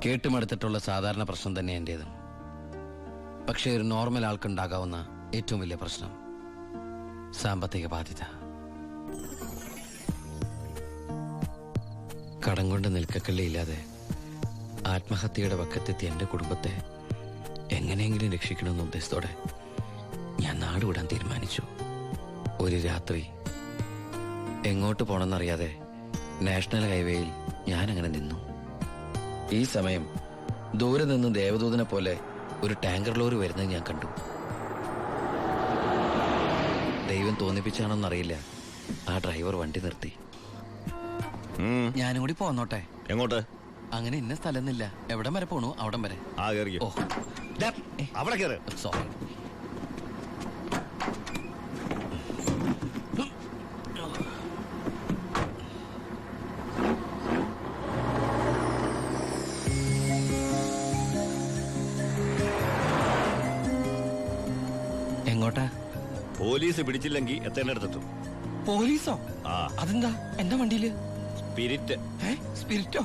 കേട്ടുമെടുത്തിട്ടുള്ള സാധാരണ പ്രശ്നം തന്നെ എന്റേതും. പക്ഷേ ഒരു നോർമൽ ആൾക്കുണ്ടാകാവുന്ന ഏറ്റവും വലിയ പ്രശ്നം സാമ്പത്തിക ബാധ്യത. കടം കൊണ്ട് നിൽക്കക്കള്ളിയില്ലാതെ ആത്മഹത്യയുടെ വക്കത്തെത്തി എൻ്റെ കുടുംബത്തെ എങ്ങനെയെങ്കിലും രക്ഷിക്കണമെന്ന ഉദ്ദേശത്തോടെ ഞാൻ നാടുവിടാൻ തീരുമാനിച്ചു. ഒരു രാത്രി എങ്ങോട്ട് പോണെന്നറിയാതെ നാഷണൽ ഹൈവേയിൽ ഞാനങ്ങനെ നിന്നു. ഈ സമയം ദൂരെ നിന്ന് ദേവദൂതനെ പോലെ ഒരു ടാങ്കർ ലോറി വരുന്നത് ഞാൻ കണ്ടു. ദൈവം തോന്നിപ്പിച്ചാണോന്നറിയില്ല, ആ ഡ്രൈവർ വണ്ടി നിർത്തി. ഞാനും കൂടി പോന്നോട്ടെ? എങ്ങോട്ട്? അങ്ങനെ ഇന്ന സ്ഥലമൊന്നുമില്ല, എവിടം വരെ പോണു അവിടം വരെ. ഓ അവിടെ കേറ്. സോറി. എങ്ങോട്ടാ? പോലീസ് പിടിച്ചില്ലെങ്കിൽ എത്തേണ്ടടുത്തെത്തും. പോലീസോ? അതെന്താ എന്റെ വണ്ടിയില്? സ്പിരിറ്റ്. സ്പിരിറ്റോ?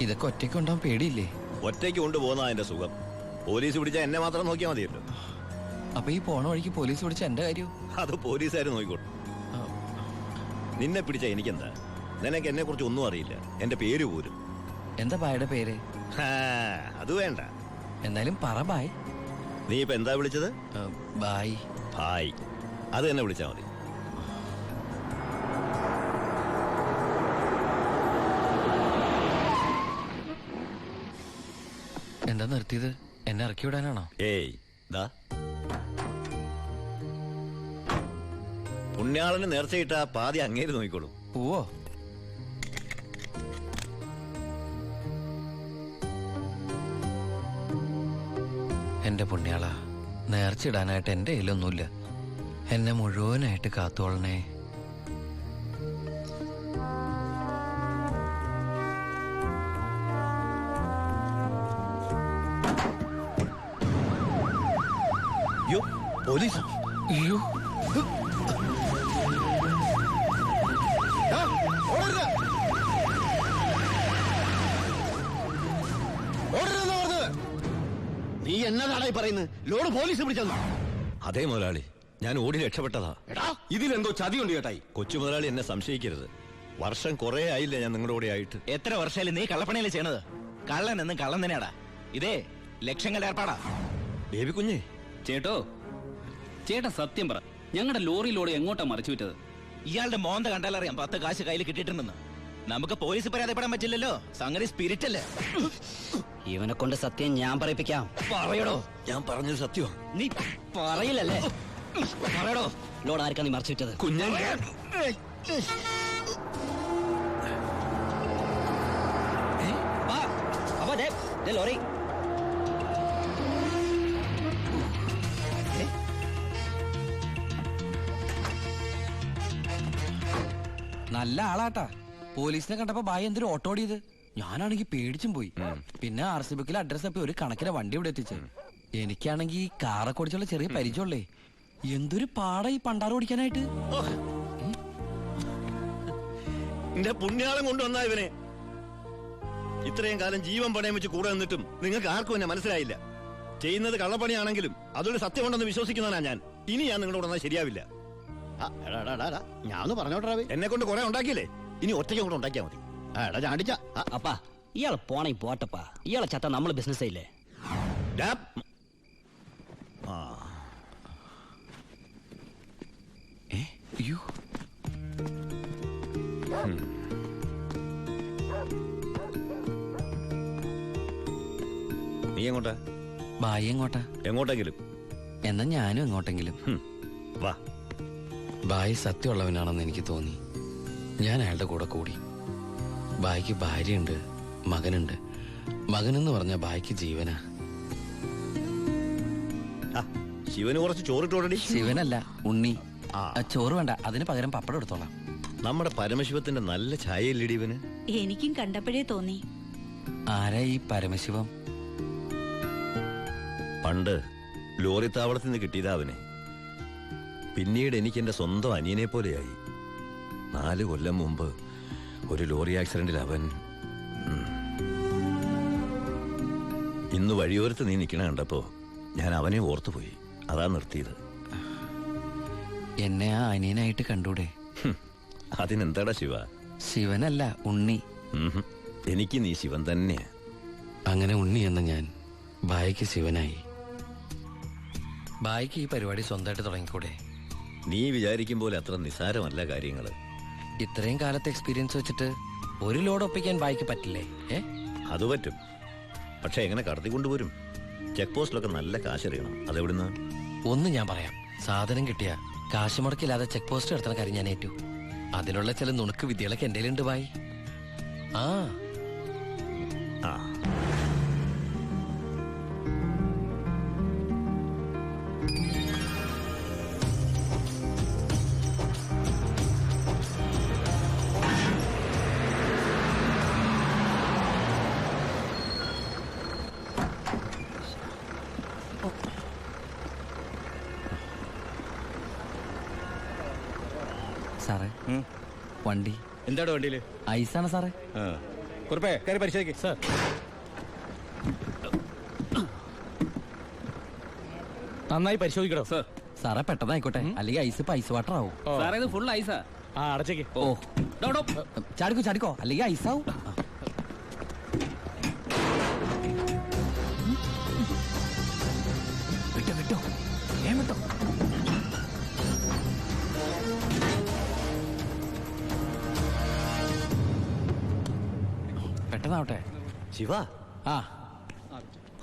ഇതൊക്കെ ഒറ്റയ്ക്ക് ഉണ്ടാവാൻ പേടിയില്ലേ? ഒറ്റയ്ക്ക് കൊണ്ടുപോകുന്ന അതിന്റെ സുഖം. പോലീസ് പിടിച്ചാൽ എന്നെ മാത്രം നോക്കിയാൽ മതിയല്ലോ. അപ്പൊ ഈ പോണ വഴിക്ക് പോലീസ് പിടിച്ച എന്റെ കാര്യം? അത് പോലീസുകാർ നോക്കിക്കോട്ടെ. നിന്നെ പിടിച്ച എനിക്കെന്താ? നിനക്ക് എന്നെ കുറിച്ച് ഒന്നും അറിയില്ല, എന്റെ പേര് പോലും. എന്താ ബായുടെ പേര്? അത് വേണ്ട, എന്നാലും പറ ബായ്. നീ ഇപ്പൊ എന്താ വിളിച്ചത്? ബായ്. ബായ്, അത് തന്നെ വിളിച്ചാ മതി. എന്താ നിർത്തിയത്? എന്നെ ഇറക്കി വിടാനാണോ? ഏയ് ദാ പുണ്യാളന് നേർച്ചയിട്ട പാതി അങ്ങേര് നോക്കിക്കോളൂ. പോവോ? എന്റെ പുണ്യാള, നേർച്ചിടാനായിട്ട് എന്റെ കയ്യിലൊന്നുമില്ല. എന്നെ മുഴുവനായിട്ട് കാത്തോളണേ. പോലീസ്. അയ്യോ, നീ എന്നതാടായി പറയുന്നത്? ലോഡ് പോലീസ് പിടിച്ചെന്ന്? അതേ മുതലാളി, ഞാൻ ഓടി രക്ഷപ്പെട്ടതാ. ഇതിലെന്തോ ചതിയുണ്ട് ചേട്ടായി. കൊച്ചു മുതലാളി എന്നെ സംശയിക്കരുത്. വർഷം കുറെ ആയില്ലേ ഞാൻ നിങ്ങളുടെ കൂടെ ആയിട്ട്. എത്ര വർഷമായാലും നീ കള്ളപ്പണിയല്ലേ ചെയ്യണത്? കള്ളൻ എന്നും കള്ളൻ തന്നെയാടാ. ഇതേ ലക്ഷങ്ങളുടെ ഏർപ്പാടാ. ബേബി കുഞ്ഞേ. ചേട്ടോ, ചേട്ടാ സത്യം പറ, ഞങ്ങളുടെ ലോറിയിലൂടെ എങ്ങോട്ടാ മറിച്ചു വിറ്റത്? ഇയാളുടെ മോന്ത കണ്ടാലറിയാം 10 കാശ് കയ്യിൽ കിട്ടിയിട്ടുണ്ടെന്ന്. നമുക്ക് പോലീസ് പരാതിപ്പെടാൻ പറ്റില്ലല്ലോ, സംഗതി സ്പിരിറ്റ് അല്ലേ. ഇവനെ കൊണ്ട് സത്യം ഞാൻ പറയിപ്പിക്കാം. പറയടോ. ഞാൻ പറഞ്ഞത് സത്യമാ. നീ പറയില്ലല്ലേ? പറയടോ. ലോഡ് ആർക്കാ നീ മറിച്ചു വിറ്റത്? കുഞ്ഞാ ലോറി നല്ല ആളാട്ടാ. പോലീസിനെ കണ്ടപ്പോ ബായ് എന്തൊരു ഓട്ടോ ഓടിയത്. ഞാനാണെങ്കി പേടിച്ചും പോയി. പിന്നെ RC ബുക്കിലെ അഡ്രസ് അപ്പൊ ഒരു കണക്കിന് വണ്ടി ഇവിടെ എത്തിച്ച്. എനിക്കാണെങ്കി കാറൊക്കെ ഓടിച്ചുള്ള ചെറിയ പരിചയമുള്ളേ. എന്തൊരു പാടാ ഈ പണ്ടാറ് ഓടിക്കാനായിട്ട്. എന്റെ പുണ്യാളം കൊണ്ടുവന്നാ ഇവനെ. ഇത്രയും കാലം ജീവൻ പണയം വെച്ച് കൂടെ നിന്നിട്ടും നിങ്ങൾക്ക് ആർക്കും എന്നെ മനസ്സിലായില്ല. ചെയ്യുന്നത് കള്ളപ്പണിയാണെങ്കിലും അതൊരു സത്യമുണ്ടെന്ന് വിശ്വസിക്കുന്നവനാ ഞാൻ. ഇനി ഞാൻ നിങ്ങളോട് വന്നാൽ ശരിയാവില്ല. ഞാൻ പറഞ്ഞോട്ടെ, എന്നെ കൊണ്ട് കുറെ ഉണ്ടാക്കിയില്ലേ, ഇനി ഒറ്റയ്ക്ക് കൊണ്ട് ഉണ്ടാക്കിയാ മതി. ചാടിച്ച അപ്പാ ഇയാള് പോണേ പോട്ടപ്പാ. ഇയാളെ ചത്ത നമ്മള് ബിസിനസ് ഇല്ലേ? അയ്യോ, നീ എങ്ങോട്ടാ? ബായ് എങ്ങോട്ടാ? എങ്ങോട്ടെങ്കിലും. എന്നാ ഞാനും എങ്ങോട്ടെങ്കിലും. വാ. ബായ് സത്യമുള്ളവനാണെന്ന് എനിക്ക് തോന്നി. ഞാൻ അയാളുടെ കൂടെ കൂടി. ബായ്ക്ക് ഭാര്യയുണ്ട്, മകനുണ്ട്. മകനെന്ന് പറഞ്ഞ ബായ്ക്ക് ജീവനാ. ശിവന് കുറച്ച് ചോറിട്ടോടടി. ശിവനല്ല, ഉണ്ണി. ചോറ് വേണ്ട, അതിന് പകരം പപ്പടം എടുത്തോളാം. നമ്മുടെ പരമശിവത്തിന്റെ നല്ല ഛായയില്ലടി ഇവന്. എനിക്കും കണ്ടപ്പോഴേ തോന്നി. ആരാ ഈ പരമശിവം? പണ്ട് ലോറി താവളത്തിൽ നിന്ന് കിട്ടിയതാ അവനെ. പിന്നീട് എനിക്ക് എൻ്റെ സ്വന്തം അനിയനെ പോലെയായി. 4 കൊല്ലം മുമ്പ് ഒരു ലോറി ആക്സിഡന്റിൽ അവൻ. ഇന്ന് വഴിയോരത്ത് നീ നിൽക്കണ കണ്ടപ്പോ ഞാൻ അവനെ ഓർത്തുപോയി. അതാ നിർത്തിയത്. എന്നെ ആ അനിയനായിട്ട് കണ്ടൂടെ? അതിനെന്താടാ ശിവ? ശിവനല്ല, ഉണ്ണി. എനിക്ക് നീ ശിവൻ തന്നെയാ. അങ്ങനെ ഉണ്ണി എന്ന ഞാൻ ബായിക്ക് ശിവനായി. ബായിക്ക് ഈ പരിപാടി സ്വന്തമായിട്ട് തുടങ്ങിക്കൂടെ? നീ വിചാരിക്കും പോലെ അത്ര നിസാരമല്ല കാര്യങ്ങള്. ഇത്രയും കാലത്തെ എക്സ്പീരിയൻസ് വെച്ചിട്ട് ഒരു ലോഡ് ഒപ്പിക്കാൻ ബായിക്ക് പറ്റില്ലേ? അത് പറ്റും. പക്ഷെ എങ്ങനെ കടത്തിക്കൊണ്ടുപോരും? ചെക്ക് പോസ്റ്റിലൊക്കെ നല്ല കാശറിയണം. അതെവിടുന്ന്? ഒന്ന് ഞാൻ പറയാം. സാധനം കിട്ടിയ കാശ് മുടക്കില്ലാതെ ചെക്ക് പോസ്റ്റ് എടുത്തുന്ന കാര്യം ഞാൻ ഏറ്റു. അതിനുള്ള ചില നുണുക്ക് വിദ്യകളൊക്കെ എൻ്റെ ഉണ്ട് ബായി. ആ ആ സാറേ, വണ്ടി എന്താണ് വണ്ടിയില്? ഐസാണ് സാറേ. കുറിപ്പേ കയറി പരിശോധിക്ക്. സാർ നന്നായി പരിശോധിക്കണോ? സാർ സാറേ പെട്ടെന്നായിക്കോട്ടെ, അല്ലെങ്കിൽ ഐസ് ഐസ് വാട്ടർ ആവും. സാറേ ഇത് ഫുൾ ഐസാ. ആ അടച്ചേക്ക്. ഓ ചാടിക്കോ അല്ലെങ്കിൽ ഐസാവും. വിട്ടോ വിട്ടോ. പെട്ടെന്നാവട്ടെ. ശിവ, ആ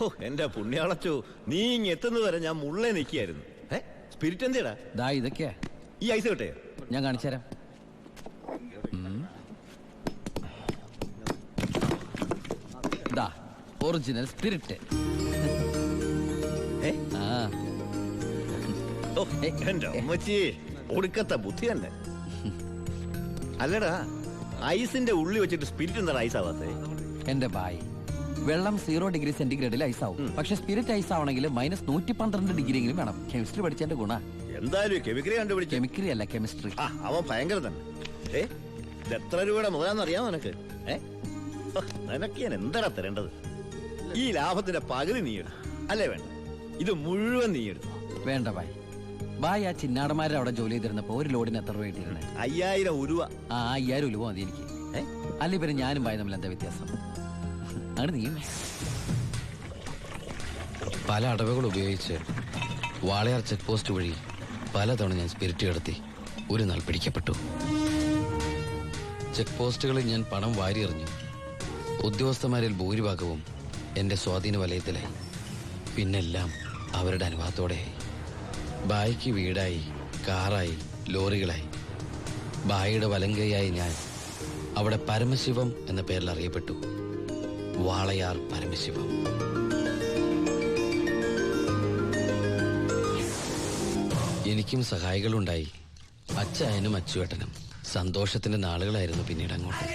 ഓ എന്റെ പുണ്യാളച്ചോ, നീ ഇങ്ങ് എത്തുന്നത് വരെ ഞാൻ മുള്ളേ നിൽക്കുകയായിരുന്നു. സ്പിരിറ്റ് എന്തേടാ? ദാ ഇതൊക്കെയാ. ഈ ഐസ് കിട്ടേ? ഞാൻ കാണിച്ചു തരാം. ദാ ഒറിജിനൽ സ്പിരിറ്റ്. ആ ഓ എന്റെ അമ്മച്ചി, ഒടുക്കത്തെ ബുദ്ധി തന്നെ. അല്ലടാ, ഐസിന്റെ ഉള്ളി വെച്ചിട്ട് സ്പിരിറ്റ് എന്താ ഐസ് ആവാത്തേ? എന്റെ ബായ്, വെള്ളം 0 ഡിഗ്രി സെന്റിഗ്രേഡിൽ ഐസ് ആവും. പക്ഷെ സ്പിരിറ്റ് ഐസ് ആവണമെങ്കിൽ -112 ഡിഗ്രിയെങ്കിലും വേണം. കെമിസ്ട്രി പഠിച്ചതിന്റെ ഗുണ. എന്തായാലും കെമിക്കലി കണ്ടുപിടിച്ചു. കെമിസ്ട്രി അല്ല, കെമിസ്ട്രി. ആ അവൻ ഭയങ്കര തന്നെ. ഇത് എത്ര രൂപയുടെ മുതലാന്ന് അറിയാമോ നിനക്ക്? നിനക്ക് ഞാൻ എന്താടാ തരേണ്ടത്? ഈ ലാഭത്തിന്റെ പകുതി നീ എടുത്തു അല്ലേ? വേണ്ട, ഇത് മുഴുവൻ നീ എടുത്തു. വേണ്ട ബായ്. ബായ് ആ ചിന്നാടന്മാരുടെ അവിടെ ജോലി ചെയ്തിരുന്നപ്പോ ഒരു ലോഡിന് എത്ര രൂപ കിട്ടിയിരുന്നേ? 5000 രൂപ. ആ 5000 രൂപ മതി എനിക്ക്. അല്ല ഇവര് ഞാനും ബായ് തമ്മിൽ എന്താ വ്യത്യാസം? അങ്ങനെ നീ പല അടവുകൾ ഉപയോഗിച്ച് വാളയാർ ചെക്ക് പോസ്റ്റ് വഴി പലതവണ ഞാൻ സ്പിരിറ്റ് കടത്തി. ഒരു നാൾ പിടിക്കപ്പെട്ടു. ചെക്ക് പോസ്റ്റുകളിൽ ഞാൻ പണം വാരിയെറിഞ്ഞു. ഉദ്യോഗസ്ഥന്മാരിൽ ഭൂരിഭാഗവും എന്റെ സ്വാധീന വലയത്തിലായി. പിന്നെല്ലാം അവരുടെ അനുവാദത്തോടെയായി. ബായിക്ക് വീടായി, കാറായി, ലോറികളായി. ബായിയുടെ വലങ്കയായി ഞാൻ അവിടെ പരമശിവം എന്ന പേരിൽ അറിയപ്പെട്ടു. വാളയാർ പരമശിവം. എനിക്കും സഹായികളുണ്ടായി. അച്ചായനും അച്ചുവേട്ടനും. സന്തോഷത്തിന്റെ നാളുകളായിരുന്നു പിന്നീട് അങ്ങോട്ട്.